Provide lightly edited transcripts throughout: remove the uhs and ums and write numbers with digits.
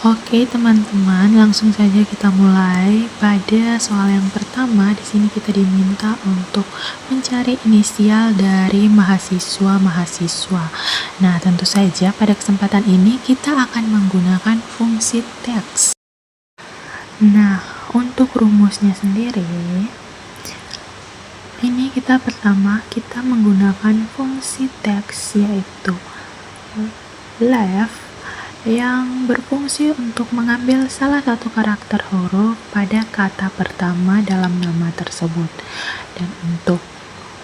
Oke teman-teman, langsung saja kita mulai. Pada soal yang pertama, di sini kita diminta untuk mencari inisial dari mahasiswa-mahasiswa. Nah, tentu saja pada kesempatan ini kita akan menggunakan fungsi text. Nah, untuk rumusnya sendiri, ini pertama kita menggunakan fungsi text, yaitu left, yang berfungsi untuk mengambil salah satu karakter huruf pada kata pertama dalam nama tersebut. Dan untuk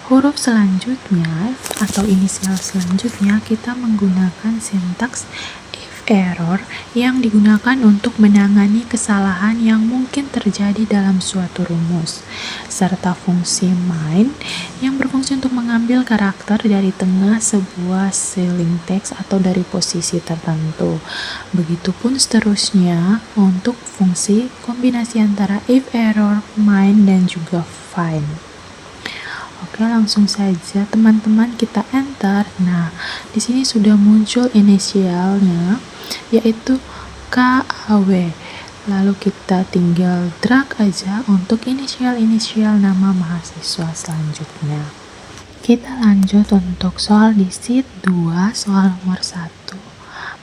huruf selanjutnya atau inisial selanjutnya, kita menggunakan sintaks if error yang digunakan untuk menangani kesalahan yang mungkin terjadi dalam suatu rumus, serta fungsi main yang berfungsi untuk mengambil karakter dari tengah sebuah string text atau dari posisi tertentu. Begitupun seterusnya untuk fungsi kombinasi antara if error, main, dan juga find. Oke, langsung saja teman-teman kita enter. Nah, di sini sudah muncul inisialnya, yaitu KAW. Lalu kita tinggal drag aja untuk inisial-inisial nama mahasiswa selanjutnya. Kita lanjut untuk soal di sheet 2, soal nomor 1.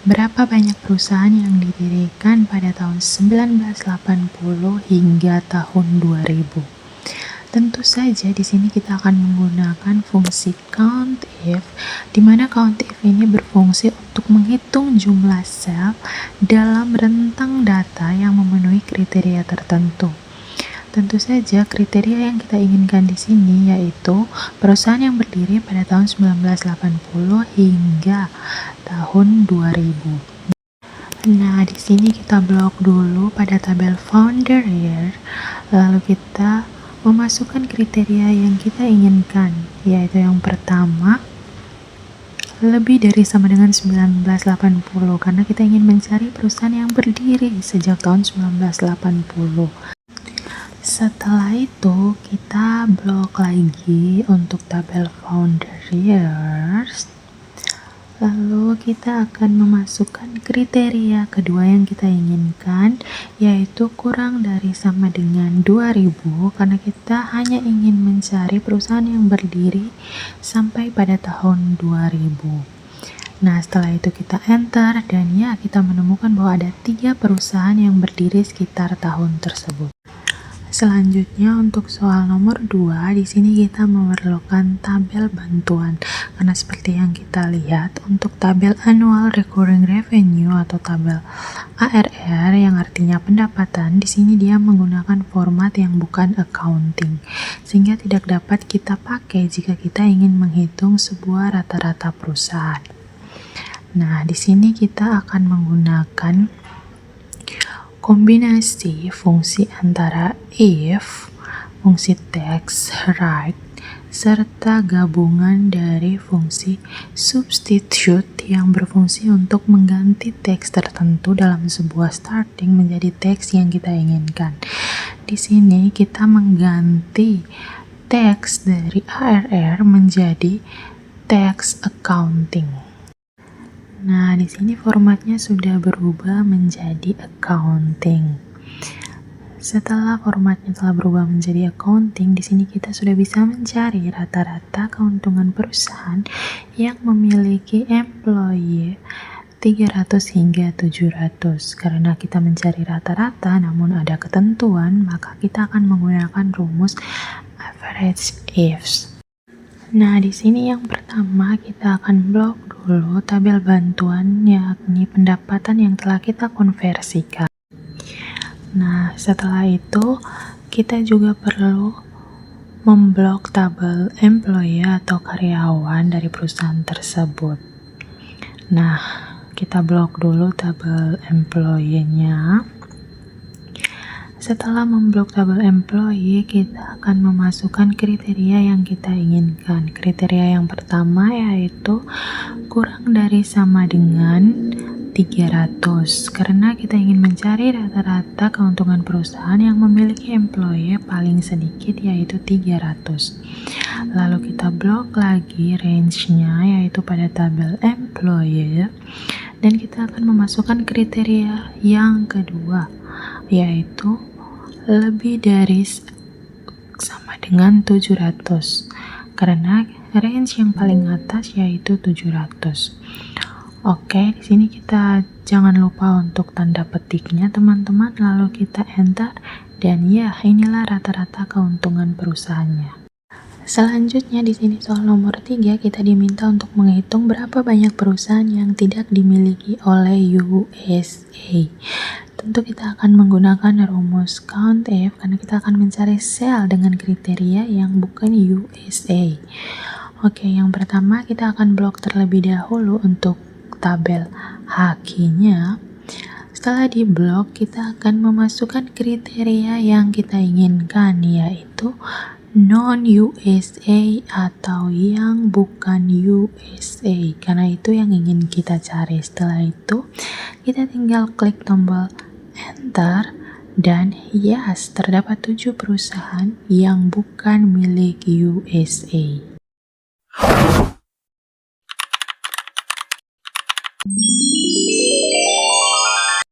Berapa banyak perusahaan yang didirikan pada tahun 1980 hingga tahun 2000? Tentu saja di sini kita akan menggunakan fungsi COUNTIF, di mana COUNTIF ini berfungsi untuk menghitung jumlah sel dalam rentang data yang memenuhi kriteria tertentu. Tentu saja kriteria yang kita inginkan di sini yaitu perusahaan yang berdiri pada tahun 1980 hingga tahun 2000. Nah, di sini kita blok dulu pada tabel founder year, lalu kita memasukkan kriteria yang kita inginkan, yaitu yang pertama, lebih dari sama dengan 1980, karena kita ingin mencari perusahaan yang berdiri sejak tahun 1980. Setelah itu, kita blok lagi untuk tabel founder years. Lalu kita akan memasukkan kriteria kedua yang kita inginkan, yaitu kurang dari sama dengan 2000, karena kita hanya ingin mencari perusahaan yang berdiri sampai pada tahun 2000. Nah, setelah itu kita enter, dan ya, kita menemukan bahwa ada 3 perusahaan yang berdiri sekitar tahun tersebut. Selanjutnya untuk soal nomor 2, di sini kita memerlukan tabel bantuan. Karena seperti yang kita lihat, untuk tabel annual recurring revenue atau tabel ARR yang artinya pendapatan, di sini dia menggunakan format yang bukan accounting, sehingga tidak dapat kita pakai jika kita ingin menghitung sebuah rata-rata perusahaan. Nah, di sini kita akan menggunakan kombinasi fungsi antara if, fungsi text, right, serta gabungan dari fungsi substitute yang berfungsi untuk mengganti teks tertentu dalam sebuah starting menjadi teks yang kita inginkan. Di sini kita mengganti teks dari ARR menjadi teks accounting. Nah, di sini formatnya sudah berubah menjadi accounting. Setelah formatnya telah berubah menjadi accounting, di sini kita sudah bisa mencari rata-rata keuntungan perusahaan yang memiliki employee 300 hingga 700. Karena kita mencari rata-rata namun ada ketentuan, maka kita akan menggunakan rumus average ifs. Nah, di sini yang pertama kita akan blok dulu tabel bantuan, yakni pendapatan yang telah kita konversikan. Nah, setelah itu kita juga perlu memblok tabel employee atau karyawan dari perusahaan tersebut. Nah, kita blok dulu tabel employee-nya. Setelah memblok tabel employee, kita akan memasukkan kriteria yang kita inginkan. Kriteria yang pertama yaitu kurang dari sama dengan 300, karena kita ingin mencari rata-rata keuntungan perusahaan yang memiliki employee paling sedikit yaitu 300. Lalu kita blok lagi range-nya yaitu pada tabel employee. Dan kita akan memasukkan kriteria yang kedua, yaitu lebih dari sama dengan 700, karena range yang paling atas yaitu 700. Oke, di sini kita jangan lupa untuk tanda petiknya teman-teman, lalu kita enter, dan ya, inilah rata-rata keuntungan perusahaannya. Selanjutnya di sini soal nomor 3, kita diminta untuk menghitung berapa banyak perusahaan yang tidak dimiliki oleh USA. Tentu kita akan menggunakan rumus COUNTIF karena kita akan mencari sel dengan kriteria yang bukan USA. Oke, yang pertama kita akan blok terlebih dahulu untuk tabel H-nya. Setelah diblok, kita akan memasukkan kriteria yang kita inginkan, yaitu non-USA atau yang bukan USA, karena itu yang ingin kita cari. Setelah itu kita tinggal klik tombol enter, dan yes, terdapat 7 perusahaan yang bukan milik USA.